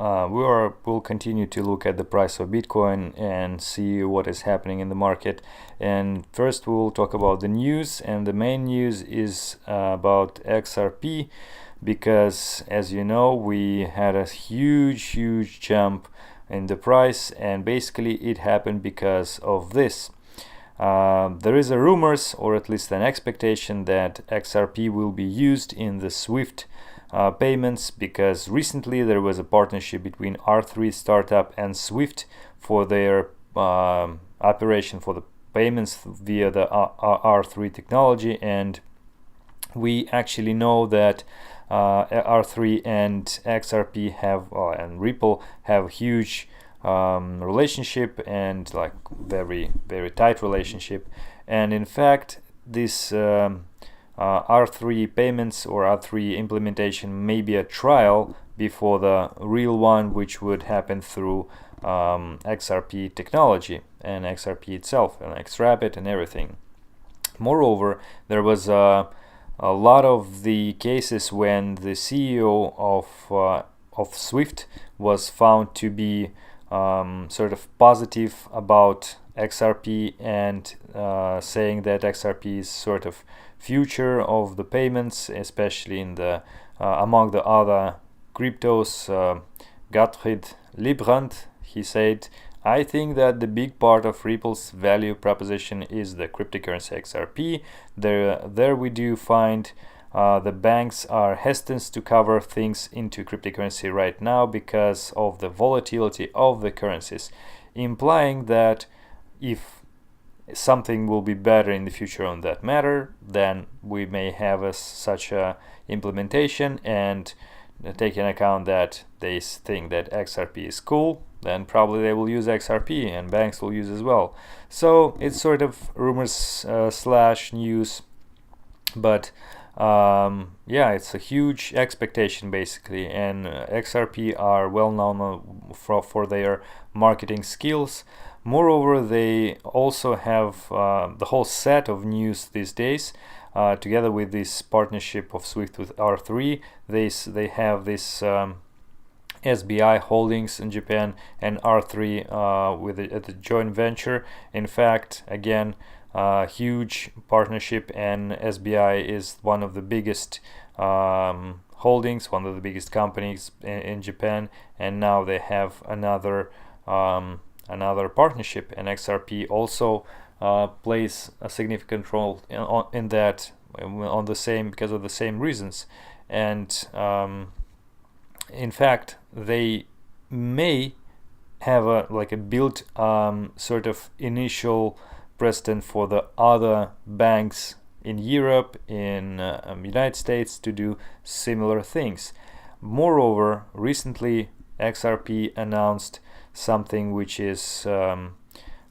we'll continue to look at the price of Bitcoin and see what is happening in the market. And first we'll talk about the news, and the main news is about XRP, because as you know, we had a huge jump in the price, and basically it happened because of this. There is a rumors, or at least an expectation, that XRP will be used in the SWIFT payments, because recently there was a partnership between R3 startup and SWIFT for their operation for the payments via the R3 technology, and we actually know that R3 and XRP have and Ripple have huge relationship, and like very tight relationship. And in fact, this R3 payments or R3 implementation may be a trial before the real one, which would happen through XRP technology and XRP itself and XRapid and everything. Moreover, there was a lot of the cases when the CEO of SWIFT was found to be sort of positive about XRP, and saying that XRP is sort of future of the payments, especially in the among the other cryptos. Gottfried Librand, he said, "I think that the big part of Ripple's value proposition is the cryptocurrency XRP. There we do find the banks are hesitant to cover things into cryptocurrency right now because of the volatility of the currencies, implying that if something will be better in the future on that matter, then we may have such a implementation, and take into account that they think that XRP is cool, then probably they will use XRP and banks will use as well." So it's sort of rumors slash news, but yeah, it's a huge expectation basically, and XRP are well known for their marketing skills. Moreover, they also have the whole set of news these days. Together with this partnership of SWIFT with R3, they have this SBI holdings in Japan and R3 with a joint venture. In fact, again, huge partnership, and SBI is one of the biggest holdings, one of the biggest companies in Japan, and now they have another partnership, and XRP also plays a significant role in that, on the same, because of the same reasons. And in fact, they may have a built sort of initial precedent for the other banks in Europe, in United States, to do similar things. Moreover, recently XRP announced something which is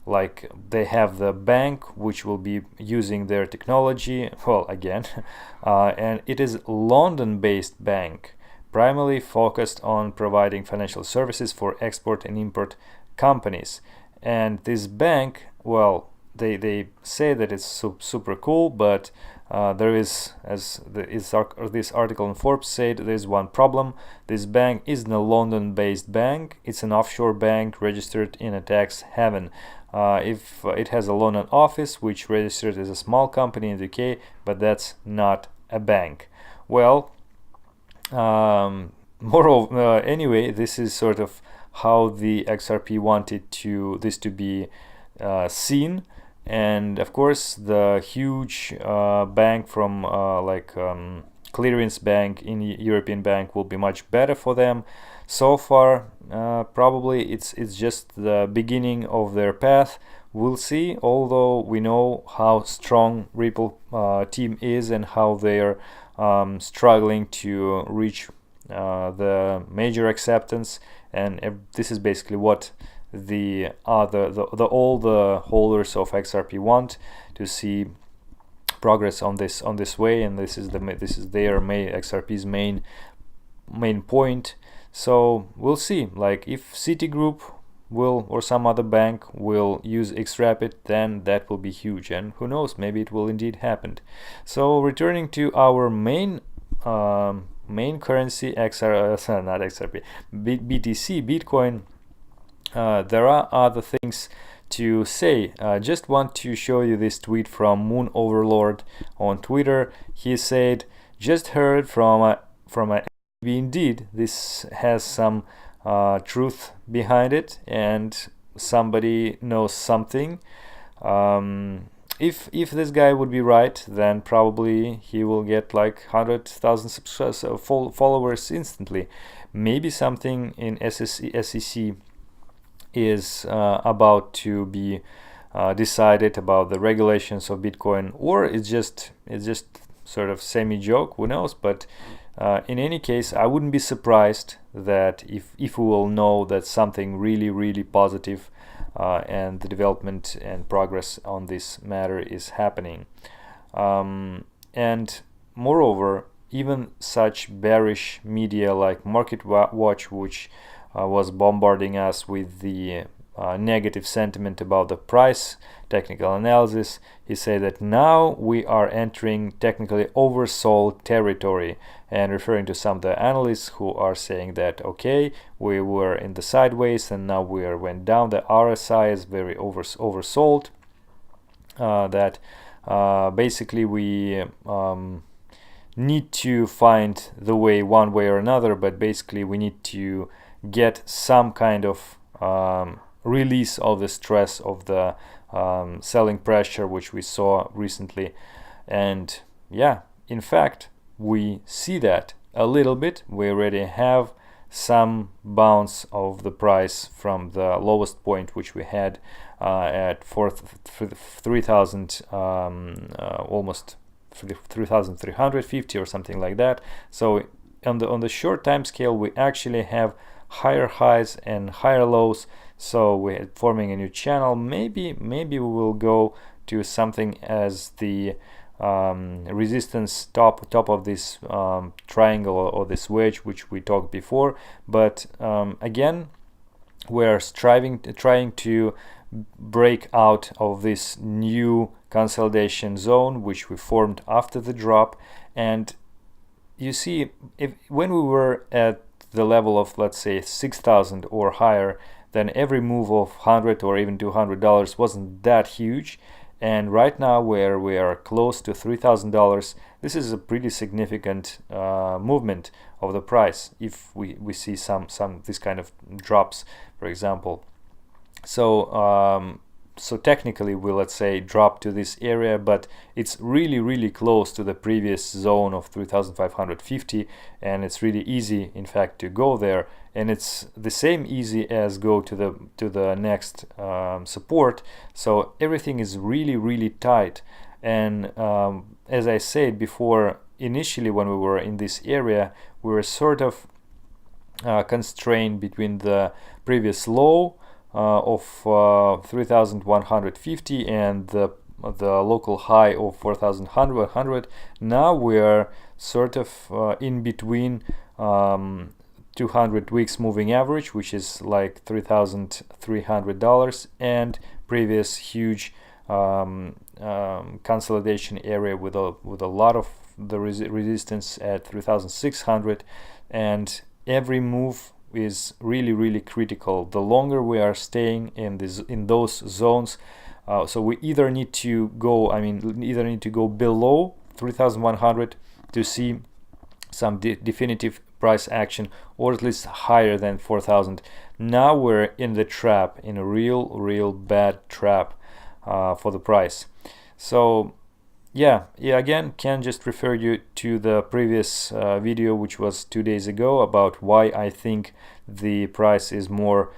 like they have the bank which will be using their technology, well, again, and it is London-based bank, primarily focused on providing financial services for export and import companies. And this bank, well, they say that it's super cool, but there is, as this article in Forbes said, there's one problem. This bank isn't a London-based bank. It's an offshore bank registered in a tax haven. If it has a London office which registered as a small company in the UK, but that's not a bank. Well, moreover, anyway, this is sort of how the XRP wanted this to be seen. And of course, the huge bank from clearance bank in European bank will be much better for them. So far, probably it's just the beginning of their path. We'll see. Although we know how strong Ripple team is and how they're struggling to reach the major acceptance, and this is basically what all the holders of XRP want to see progress on this way, and this is their XRP's main point. So we'll see, like if Citigroup will, or some other bank will use XRapid, then that will be huge, and who knows, maybe it will indeed happen. So returning to our main main currency not XRP, BTC, Bitcoin, there are other things to say. Just want to show you this tweet from Moon Overlord on Twitter. He said, "Just heard from a indeed, this has some truth behind it, and somebody knows something. If this guy would be right, then probably he will get like 100,000 followers instantly. Maybe something in SEC is about to be decided about the regulations of Bitcoin, or it's just sort of semi-joke, who knows. But in any case, I wouldn't be surprised that if we will know that something really positive and the development and progress on this matter is happening. And moreover, even such bearish media like Market Watch, which was bombarding us with the negative sentiment about the price, technical analysis, he said that now we are entering technically oversold territory, and referring to some of the analysts who are saying that okay, we were in the sideways and now we went down. The RSI is very oversold. That basically we need to find the way one way or another, but basically we need to get some kind of release of the stress of the selling pressure which we saw recently. And yeah, in fact, we see that a little bit. We already have some bounce of the price from the lowest point which we had at 3,000 almost 3,350 or something like that. So on the short time scale, we actually have higher highs and higher lows. So we're forming a new channel. Maybe we will go to something as the resistance top of this triangle or this wedge which we talked before. But again, we're trying to break out of this new consolidation zone which we formed after the drop. And you see, when we were at the level of, let's say, 6,000 or higher, then every move of $100 or even $200 wasn't that huge. And right now, where we are close to $3,000, this is a pretty significant movement of the price if we see some this kind of drops, for example. So so technically we, let's say, drop to this area, but it's really close to the previous zone of 3,550, and it's really easy, in fact, to go there. And it's the same easy as go to the next support. So everything is really tight. And as I said before, initially when we were in this area, we were sort of constrained between the previous low of 3,150 and the local high of 4,100. Now we are sort of in between 200 weeks moving average, which is like $3,300, and previous huge consolidation area with a lot of the resistance at 3,600. And every move is really critical. The longer we are staying in those zones, so we either need to go below 3,100 to see some definitive price action, or at least higher than 4,000. Now we're in the trap, in a real bad trap for the price. So yeah, again, can just refer you to the previous video, which was 2 days ago, about why I think the price is more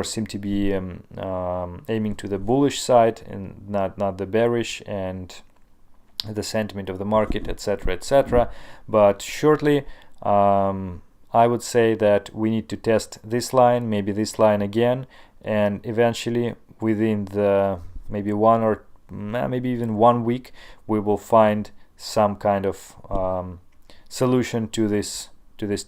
seem to be aiming to the bullish side and not the bearish, and the sentiment of the market, etc. But shortly, I would say that we need to test this line, maybe this line again, and eventually within the maybe maybe even 1 week, we will find some kind of solution to this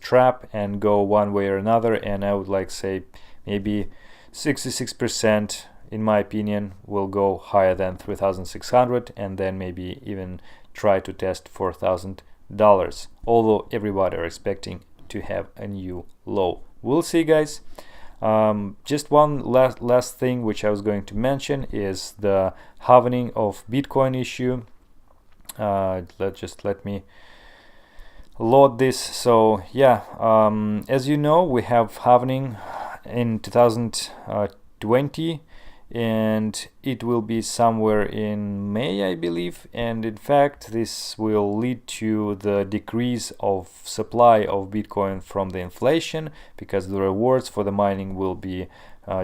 trap and go one way or another. And I would like say maybe 66%, in my opinion, will go higher than 3,600, and then maybe even try to test 4,000 although everybody are expecting to have a new low. We'll see, guys. Just one last thing which I was going to mention is the halving of Bitcoin issue. Let me load this. So yeah, as you know, we have halving in 2020, and it will be somewhere in May, I believe, and in fact this will lead to the decrease of supply of Bitcoin from the inflation, because the rewards for the mining will be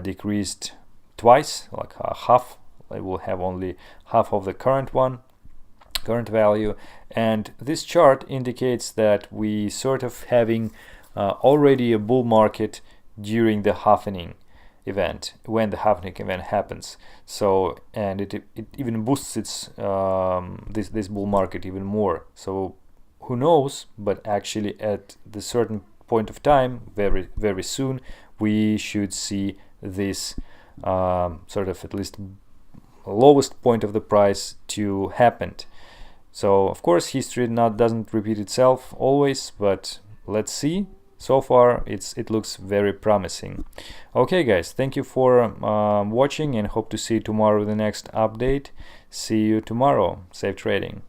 decreased twice, like half. I will have only half of the current value, and this chart indicates that we sort of having already a bull market during the halving event, when the halving event happens. So, and it even boosts its this bull market even more. So who knows, but actually at the certain point of time, very soon, we should see this sort of at least lowest point of the price to happen. So of course history doesn't repeat itself always, but let's see. So far it looks very promising. Okay guys, thank you for watching, and hope to see you tomorrow with the next update. See you tomorrow. Safe trading.